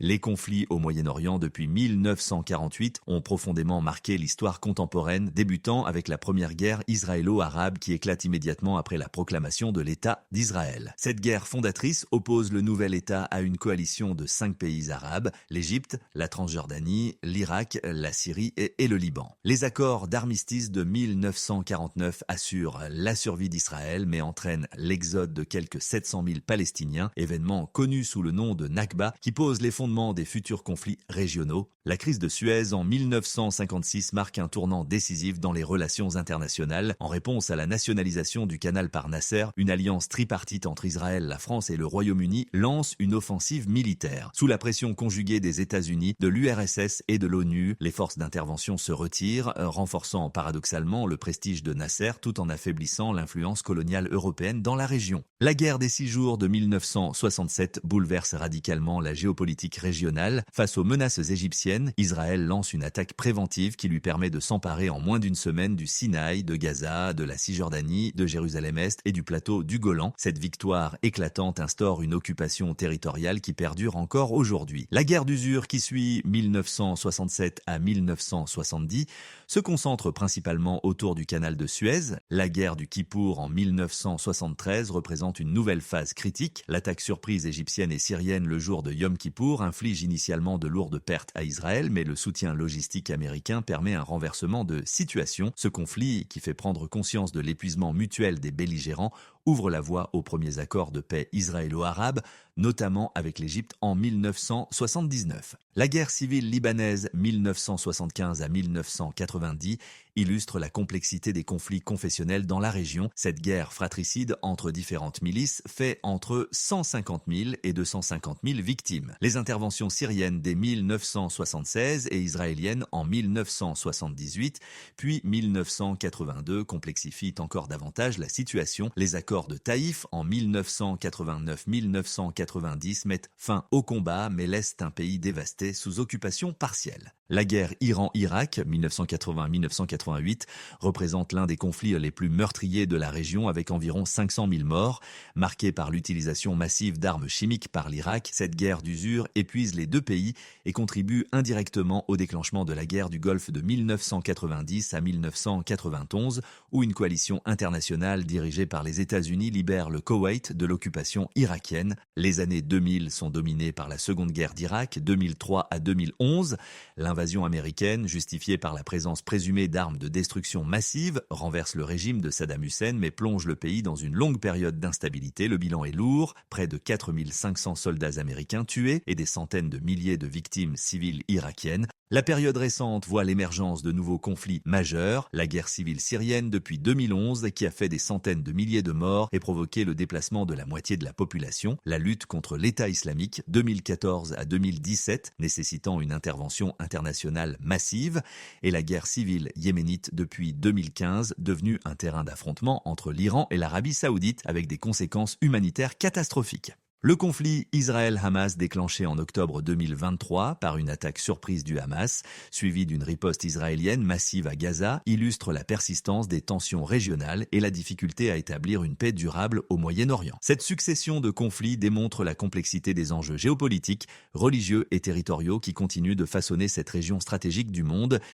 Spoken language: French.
Les conflits au Moyen-Orient depuis 1948 ont profondément marqué l'histoire contemporaine, débutant avec la première guerre israélo-arabe qui éclate immédiatement après la proclamation de l'État d'Israël. Cette guerre fondatrice oppose le nouvel État à une coalition de 5 pays arabes, l'Égypte, la Transjordanie, l'Irak, la Syrie et le Liban. Les accords d'armistice de 1949 assurent la survie d'Israël mais entraînent l'exode de quelques 700 000 Palestiniens, événement connu sous le nom de Nakba qui pose les fondements des futurs conflits régionaux. La crise de Suez en 1956 marque un tournant décisif dans les relations internationales. En réponse à la nationalisation du canal par Nasser, une alliance tripartite entre Israël, la France et le Royaume-Uni lance une offensive militaire. Sous la pression conjuguée des États-Unis, de l'URSS et de l'ONU, les forces d'intervention se retirent, renforçant paradoxalement le prestige de Nasser tout en affaiblissant l'influence coloniale européenne dans la région. La guerre des 6 jours de 1967 bouleverse radicalement la géopolitique régionale. Face aux menaces égyptiennes, Israël lance une attaque préventive qui lui permet de s'emparer en moins d'une semaine du Sinaï, de Gaza, de la Cisjordanie, de Jérusalem-Est et du plateau du Golan. Cette victoire éclatante instaure une occupation territoriale qui perdure encore aujourd'hui. La guerre d'usure qui suit 1967 à 1970 se concentre principalement autour du canal de Suez. La guerre du Kippour en 1973 représente une nouvelle phase critique. L'attaque surprise égyptienne et syrienne le jour de Yom Kippour inflige initialement de lourdes pertes à Israël, mais le soutien logistique américain permet un renversement de situation. Ce conflit, qui fait prendre conscience de l'épuisement mutuel des belligérants, ouvre la voie aux premiers accords de paix israélo-arabes, notamment avec l'Égypte en 1979. La guerre civile libanaise 1975 à 1990 illustre la complexité des conflits confessionnels dans la région. Cette guerre fratricide entre différentes milices fait entre 150 000 et 250 000 victimes. Les interventions syriennes dès 1976 et israéliennes en 1978, puis 1982 complexifient encore davantage la situation. Les accords de Taïf en 1989-1990 mettent fin au combat mais laissent un pays dévasté sous occupation partielle. La guerre Iran-Irak 1980-1988 représente l'un des conflits les plus meurtriers de la région avec environ 500 000 morts. Marquée par l'utilisation massive d'armes chimiques par l'Irak, cette guerre d'usure épuise les deux pays et contribue indirectement au déclenchement de la guerre du Golfe de 1990 à 1991 où une coalition internationale dirigée par les États-Unis libère le Koweït de l'occupation irakienne. Les années 2000 sont dominées par la Seconde Guerre d'Irak, 2003 à 2011. L'invasion américaine, justifiée par la présence présumée d'armes de destruction massive, renverse le régime de Saddam Hussein mais plonge le pays dans une longue période d'instabilité. Le bilan est lourd, près de 4 500 soldats américains tués et des centaines de milliers de victimes civiles irakiennes. La période récente voit l'émergence de nouveaux conflits majeurs, la guerre civile syrienne depuis 2011 qui a fait des centaines de milliers de morts et provoqué le déplacement de la moitié de la population, la lutte contre l'État islamique 2014 à 2017 nécessitant une intervention internationale massive et la guerre civile yéménite depuis 2015 devenue un terrain d'affrontement entre l'Iran et l'Arabie saoudite avec des conséquences humanitaires catastrophiques. Le conflit Israël-Hamas déclenché en octobre 2023 par une attaque surprise du Hamas, suivie d'une riposte israélienne massive à Gaza, illustre la persistance des tensions régionales et la difficulté à établir une paix durable au Moyen-Orient. Cette succession de conflits démontre la complexité des enjeux géopolitiques, religieux et territoriaux qui continuent de façonner cette région stratégique du monde.